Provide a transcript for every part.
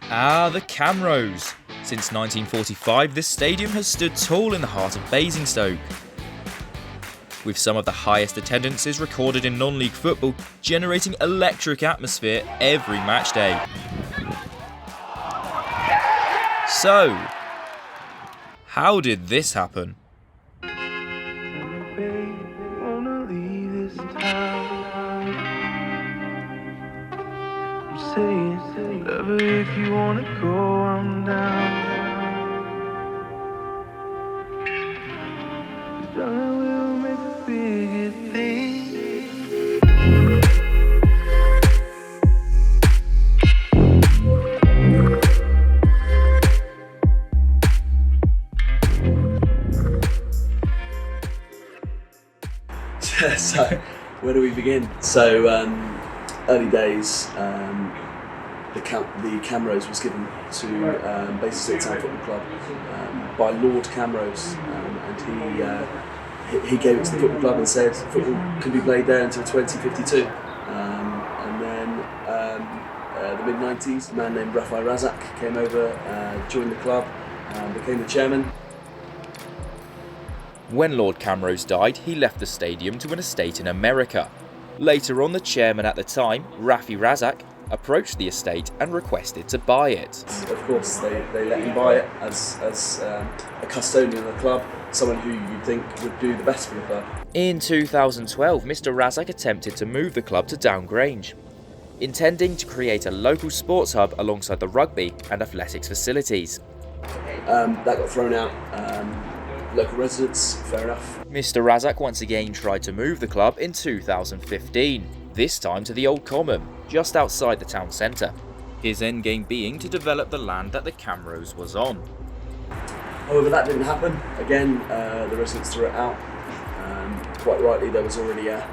Ah, the Camrose. Since 1945, this stadium has stood tall in the heart of Basingstoke, with some of the highest attendances recorded in non-league football, generating electric atmosphere every match day. So, how did this happen? If you wanna go, I'm down. We'll make a bigger thing. So, where do we begin? So, early days. The Camrose was given to Basingstoke Town Football Club by Lord Camrose, and he gave it to the football club and said football can be played there until 2052. And then the mid-90s, a man named Razak came over, joined the club, became the chairman. When Lord Camrose died, he left the stadium to an estate in America. Later on, the chairman at the time, Razak, approached the estate and requested to buy it. Of course, they let him buy it as a custodian of the club, someone who you'd think would do the best for the club. In 2012, Mr. Razak attempted to move the club to Downgrange, intending to create a local sports hub alongside the rugby and athletics facilities. That got thrown out. Local residents, fair enough. Mr. Razak once again tried to move the club in 2015, this time to the Old Common, just outside the town centre. His endgame being to develop the land that the Camrose was on. However, that didn't happen. Again, the residents threw it out. Quite rightly, there was already a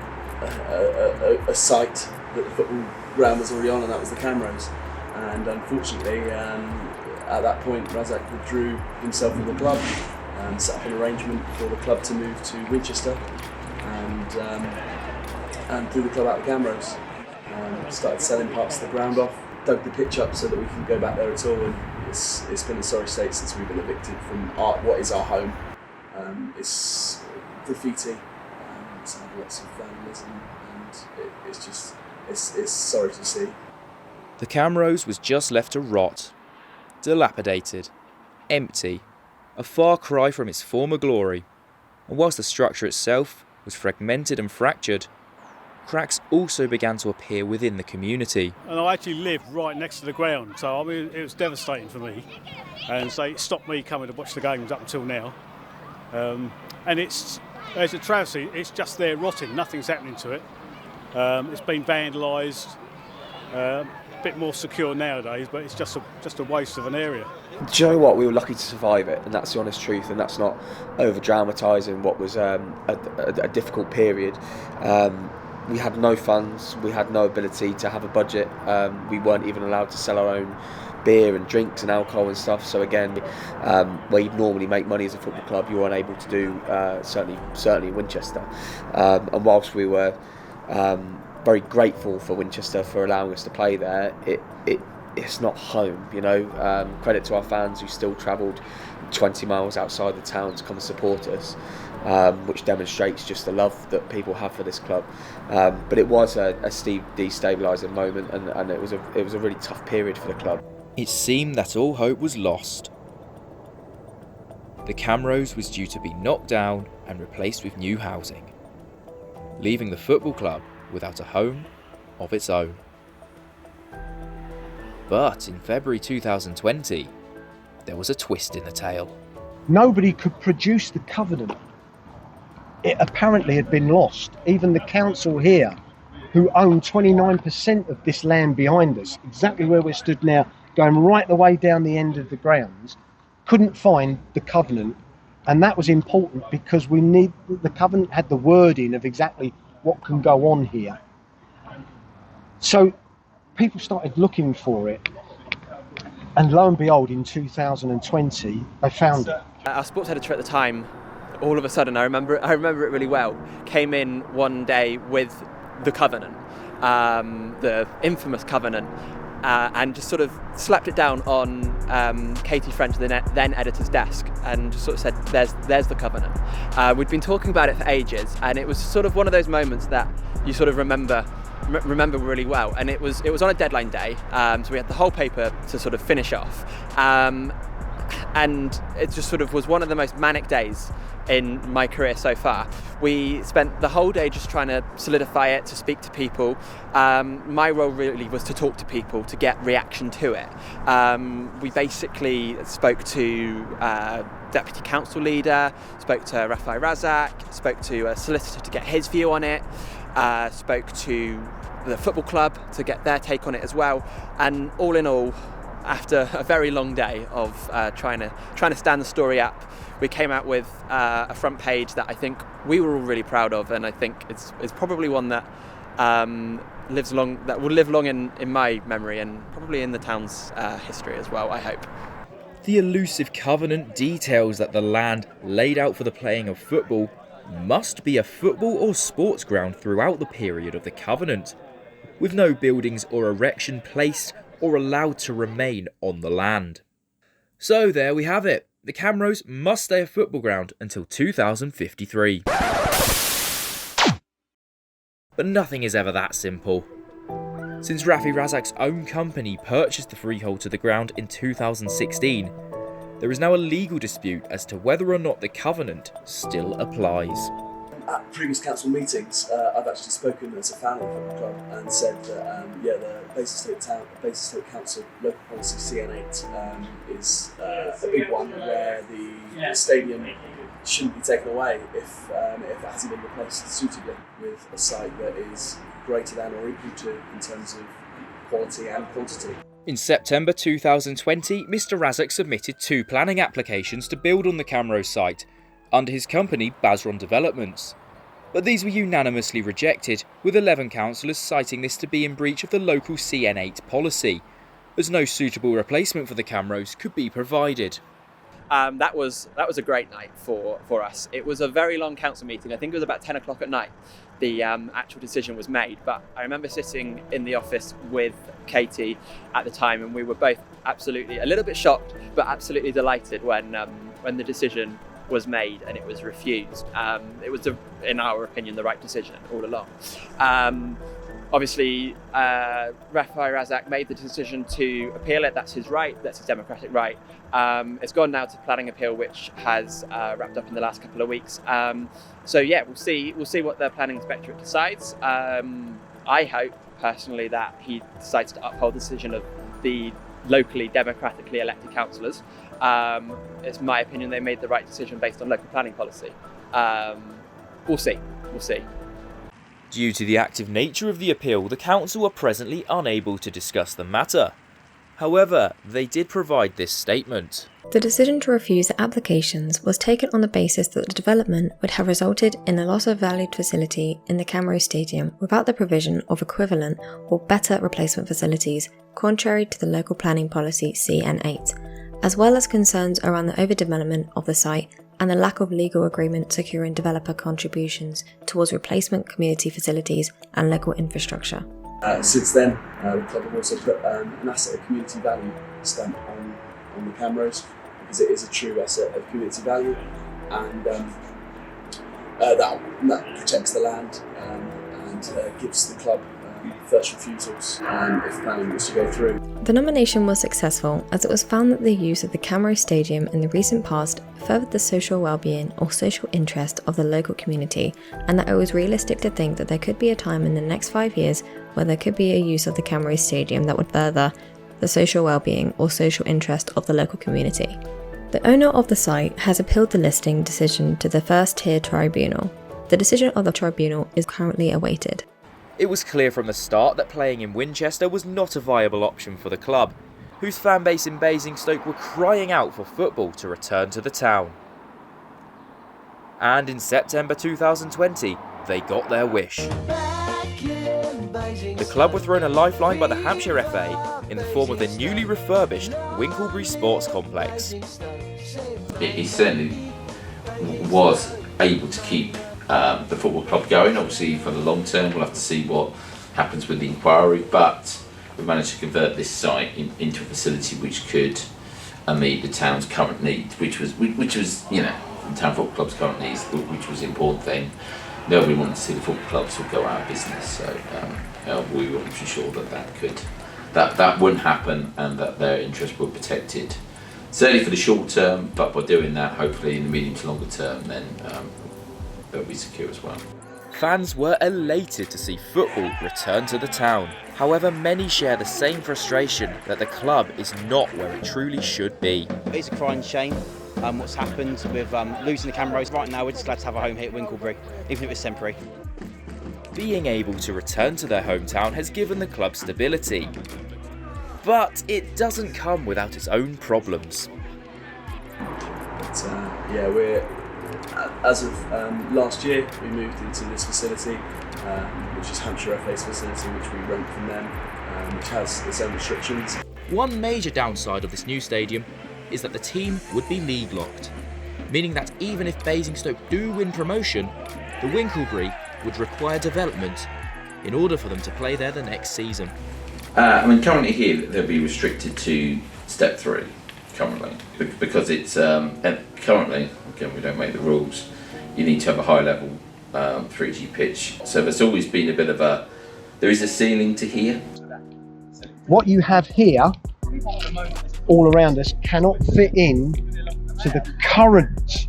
site that the football ground was already on, and that was the Camrose. And unfortunately, at that point, Razak withdrew himself from the club and set up an arrangement for the club to move to Winchester and threw the club out of Camrose. Started selling parts of the ground off, dug the pitch up so that we can go back there at all, and it's been a sorry state since we've been evicted from what is our home. It's graffiti, it's had lots of vandalism, and it's sorry to see. The Camrose was just left to rot, dilapidated, empty, a far cry from its former glory. And whilst the structure itself was fragmented and fractured, cracks also began to appear within the community. And I actually lived right next to the ground, so I mean, it was devastating for me. And so it stopped me coming to watch the games up until now. And it's a travesty, it's just there rotting, nothing's happening to it. It's been vandalised, a bit more secure nowadays, but it's just a waste of an area. Do you know what? We were lucky to survive it, and that's the honest truth, and that's not over-dramatising what was a difficult period. We had no funds, we had no ability to have a budget, we weren't even allowed to sell our own beer and drinks and alcohol and stuff, so again, where you'd normally make money as a football club, you weren't able to do, certainly in Winchester. And whilst we were very grateful for Winchester for allowing us to play there, it's not home, you know. Credit to our fans who still travelled 20 miles outside the town to come and support us, which demonstrates just the love that people have for this club. But it was a destabilising moment, and it was a really tough period for the club. It seemed that all hope was lost. The Camrose was due to be knocked down and replaced with new housing, leaving the football club without a home of its own. But in February 2020, there was a twist in the tale. Nobody could produce the covenant. It apparently had been lost. Even the council here, who own 29% of this land behind us, exactly where we're stood now, going right the way down the end of the grounds, couldn't find the covenant. And that was important because the covenant had the wording of exactly what can go on here. So people started looking for it, and lo and behold, in 2020 they found it. Our sports editor at the time, all of a sudden, I remember it really well, came in one day with the covenant, the infamous covenant, and just sort of slapped it down on Katie French, the then editor's desk, and just sort of said, there's the covenant. We'd been talking about it for ages, and it was sort of one of those moments that you sort of remember really well. And it was on a deadline day, so we had the whole paper to sort of finish off, and it just sort of was one of the most manic days in my career so far. We spent the whole day just trying to solidify it, to speak to people. My role really was to talk to people, to get reaction to it. We basically spoke to Deputy Council Leader, spoke to Rafai Razak, spoke to a solicitor to get his view on it, spoke to the football club to get their take on it as well. And all in all, after a very long day of trying to stand the story up, we came out with a front page that I think we were all really proud of, and I think it's probably one that will live long in my memory, and probably in the town's history as well, I hope. The elusive covenant details that the land laid out for the playing of football must be a football or sports ground throughout the period of the covenant, with no buildings or erection placed or allowed to remain on the land. So there we have it. The Camrose must stay a football ground until 2053. But nothing is ever that simple. Since Rafai Razak's own company purchased the freehold to the ground in 2016, there is now a legal dispute as to whether or not the covenant still applies. At previous council meetings, I've actually spoken as a fan of the football club and said that the Basingstoke Council local policy CN8 is a big one where the stadium shouldn't be taken away if it hasn't been replaced suitably with a site that is greater than or equal to in terms of quality and quantity. In September 2020, Mr Razak submitted 2 planning applications to build on the Camrose site under his company Basron Developments. But these were unanimously rejected, with 11 councillors citing this to be in breach of the local CN8 policy, as no suitable replacement for the Camrose could be provided. That was a great night for us. It was a very long council meeting. I think it was about 10 o'clock at night the actual decision was made, but I remember sitting in the office with Katie at the time, and we were both absolutely a little bit shocked but absolutely delighted when the decision was made and it was refused. It was, in our opinion, the right decision all along. Obviously, Rafai Razak made the decision to appeal it. That's his right. That's his democratic right. It's gone now to planning appeal, which has wrapped up in the last couple of weeks. So yeah, we'll see what the planning inspectorate decides. I hope personally that he decides to uphold the decision of the locally democratically elected councillors. It's my opinion they made the right decision based on local planning policy. We'll see. Due to the active nature of the appeal, the council are presently unable to discuss the matter. However, they did provide this statement. The decision to refuse the applications was taken on the basis that the development would have resulted in the loss of valued facility in the Camrose Stadium without the provision of equivalent or better replacement facilities, contrary to the local planning policy CN8, as well as concerns around the overdevelopment of the site and the lack of legal agreement securing developer contributions towards replacement community facilities and local infrastructure. Since then, the club have also put an asset of community value stamp on the Camrose, because it is a true asset of community value, and that protects the land and gives the club first refusals if planning was to go through. The nomination was successful as it was found that the use of the Camrose Stadium in the recent past furthered the social well-being or social interest of the local community, and that it was realistic to think that there could be a time in the next 5 years where there could be a use of the Camrose Stadium that would further the social well-being or social interest of the local community. The owner of the site has appealed the listing decision to the first tier tribunal. The decision of the tribunal is currently awaited. It was clear from the start that playing in Winchester was not a viable option for the club, whose fan base in Basingstoke were crying out for football to return to the town. And in September 2020, they got their wish. The club were thrown a lifeline by the Hampshire FA in the form of the newly refurbished Winklebury Sports Complex. He certainly was able to keep the football club going. Obviously, for the long term, we'll have to see what happens with the inquiry, but we've managed to convert this site into a facility which could meet the town's current needs, which was you know, the town football club's current needs, which was the important thing. Nobody wanted to see the football clubs would go out of business, so we wanted to ensure that wouldn't happen and that their interests were protected. Certainly for the short term, but by doing that, hopefully in the medium to longer term, then they'll be secure as well. Fans were elated to see football return to the town. However, many share the same frustration that the club is not where it truly should be. It's a crying shame what's happened with losing the Camrose. Right now, we're just glad to have a home here at Winklebury, even if it's temporary. Being able to return to their hometown has given the club stability. But it doesn't come without its own problems. But, we're as of last year, we moved into this facility, which is Hampshire FA's facility, which we rent from them, which has its own restrictions. One major downside of this new stadium is that the team would be league locked, meaning that even if Basingstoke do win promotion, the Winklebury would require development in order for them to play there the next season. Currently here they'll be restricted to Step 3, currently, because it's currently, again we don't make the rules, you need to have a high level 3G pitch. So there's always been a bit of there is a ceiling to here. What you have here, all around us, cannot fit in to the current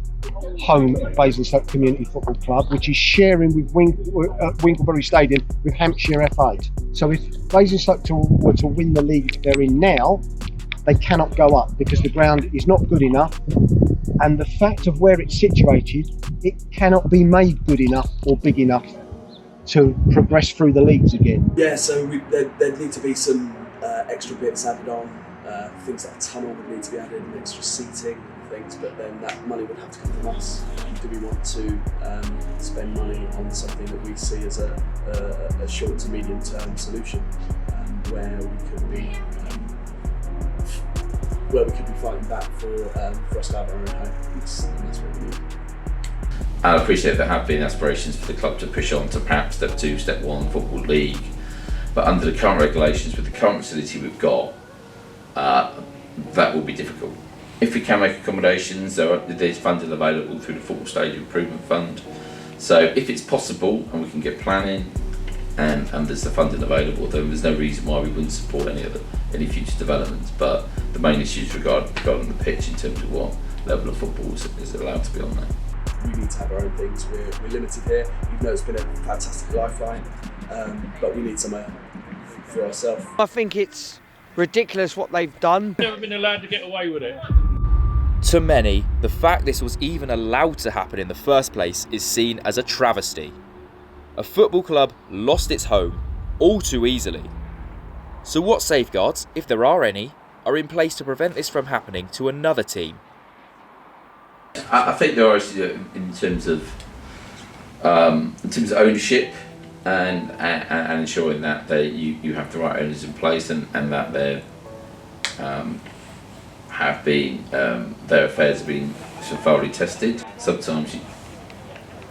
home of Basingstoke Community Football Club, which is sharing with Winklebury Stadium with Hampshire FA. So if Basingstoke were to win the league they're in now, they cannot go up because the ground is not good enough, and the fact of where it's situated, it cannot be made good enough or big enough to progress through the leagues again. Yeah, so there'd need to be some extra bits added on, things like a tunnel would need to be added and extra seating and things, but then that money would have to come from us. Do we want to spend money on something that we see as a short to medium term solution, where we could be fighting back for us to have our own home, and that's what we need. I appreciate there have been aspirations for the club to push on to perhaps Step 2, Step 1 Football League, but under the current regulations with the current facility we've got, that will be difficult. If we can make accommodations, there's funding available through the Football Stadium Improvement Fund. So if it's possible and we can get planning and there's the funding available, then there's no reason why we wouldn't support any future developments. But the main issues regarding the pitch in terms of what level of football is allowed to be on there. We need to have our own things. We're limited here, even though it's been a fantastic lifeline, but we need somewhere for ourselves. I think it's ridiculous what they've done. Never been allowed to get away with it. To many, the fact this was even allowed to happen in the first place is seen as a travesty. A football club lost its home all too easily. So what safeguards, if there are any, are in place to prevent this from happening to another team? I think there are in terms of ownership and ensuring that you have the right owners in place and that they have been their affairs have been so thoroughly tested. Sometimes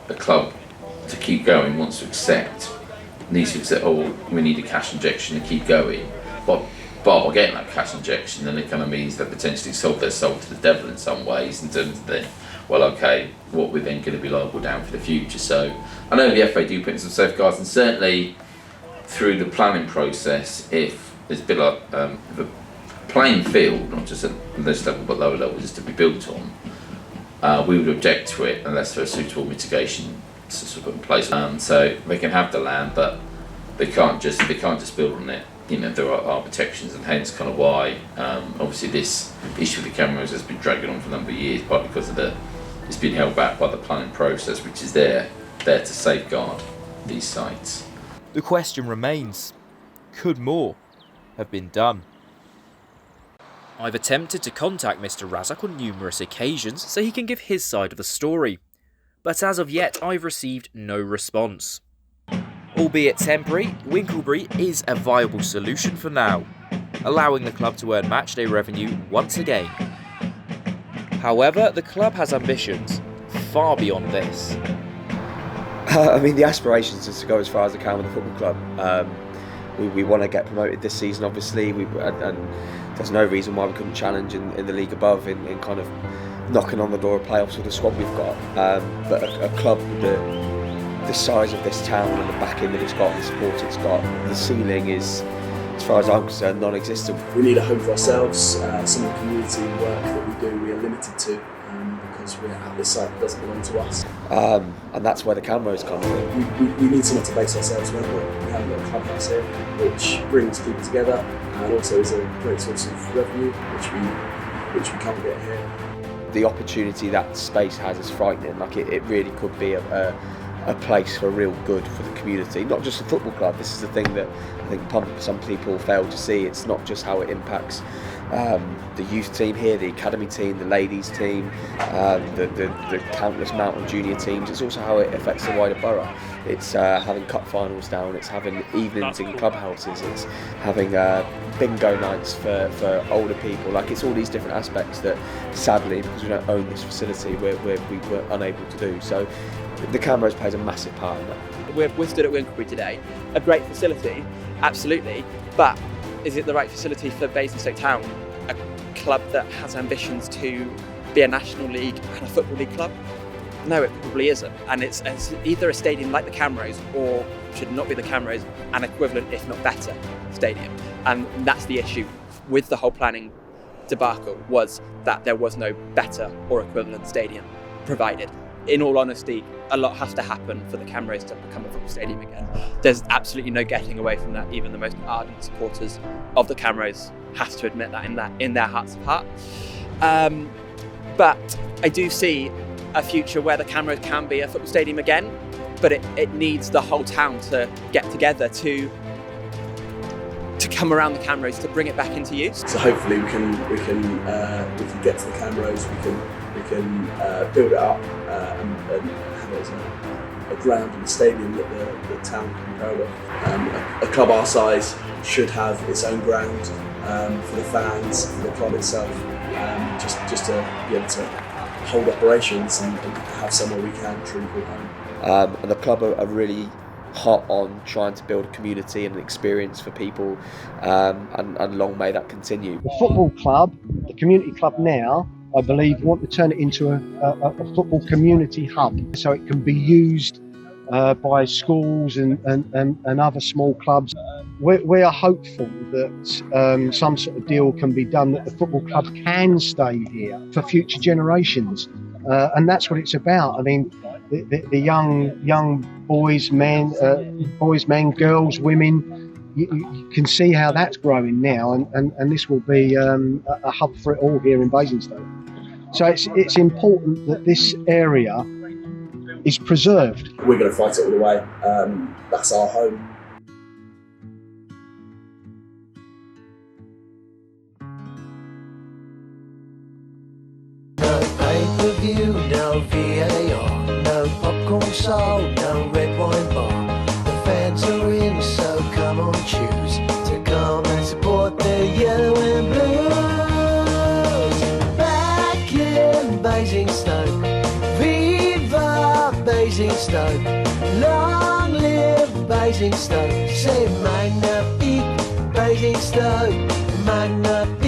a club to keep going needs to accept, we need a cash injection to keep going, but by getting that cash injection, then it kind of means that potentially sold their soul to the devil in some ways in terms of then, what we're then going to be liable down for the future. So I know the FA do put in some safeguards, and certainly through the planning process, if there's a bit like if a playing field, not just at this level but lower levels, is to be built on, we would object to it unless there are suitable mitigation to put in place. So they can have the land, but they can't just build on it. There are protections, and hence kind of why obviously this issue with the Camrose has been dragging on for a number of years, partly because of it's been held back by the planning process, which is there to safeguard these sites. The question remains, could more have been done? I've attempted to contact Mr. Razak on numerous occasions so he can give his side of the story, but as of yet I've received no response. Albeit temporary, Winklebury is a viable solution for now, allowing the club to earn matchday revenue once again. However, the club has ambitions far beyond this. The aspirations is to go as far as they can with the football club. We want to get promoted this season, obviously, and there's no reason why we couldn't challenge in the league above in kind of knocking on the door of playoffs with the squad we've got. But a club the size of this town and the backing that it's got and the support it's got, the ceiling is, as far as I'm concerned, non-existent. We need a home for ourselves. Some of the community work that we do, we are limited to because we're at this site that doesn't belong to us. And that's where the Camrose comes in. We need somewhere to base ourselves when we haven't got a clubhouse here, which brings people together and also is a great source of revenue, which we can't get here. The opportunity that space has is frightening. Like it really could be a place for real good for the community, not just a football club. This is the thing that I think some people fail to see. It's not just how it impacts the youth team here, the academy team, the ladies team, the countless mountain junior teams. It's also how it affects the wider borough. It's having cup finals down, it's having evenings in clubhouses, it's having bingo nights for older people. Like, it's all these different aspects that, sadly, because we don't own this facility, we were unable to do. So the Camrose plays a massive part in that. We're stood at Winklebury today. A great facility, absolutely, but is it the right facility for Basingstoke Town, a club that has ambitions to be a National League and a Football League club? No, it probably isn't. And it's either a stadium like the Camrose, or should not be the Camrose, an equivalent, if not better, stadium. And that's the issue with the whole planning debacle, was that there was no better or equivalent stadium provided. In all honesty, a lot has to happen for the Camrose to become a football stadium again. There's absolutely no getting away from that. Even the most ardent supporters of the Camrose has to admit that in their hearts of heart. But I do see a future where the Camrose can be a football stadium again, but it needs the whole town to get together to come around the Camrose, to bring it back into use. So hopefully we can get to the Camrose, we can build it up and have it as a ground and a stadium that the town can be proud of. A club our size should have its own ground for the fans, for the club itself, just to be able to hold operations and have somewhere we can truly call home. And the club are really hot on trying to build a community and an experience for people, and long may that continue. The football club, the community club now, I believe, want to turn it into a football community hub, so it can be used by schools and other small clubs. We are hopeful that some sort of deal can be done, that the football club can stay here for future generations, and that's what it's about. I mean, the young boys, men, girls, women. You can see how that's growing now, and this will be a hub for it all here in Basingstoke. So it's important that this area is preserved. We're going to fight it all the way. That's our home. No pay-per-view, no VAR, no popcorn sold, no red wine bar. The fans are in, so come on, choose to come and support the yellow and blues. Back in Basingstoke, viva Basingstoke, long live Basingstoke. Say magnifique Basingstoke, magnifique.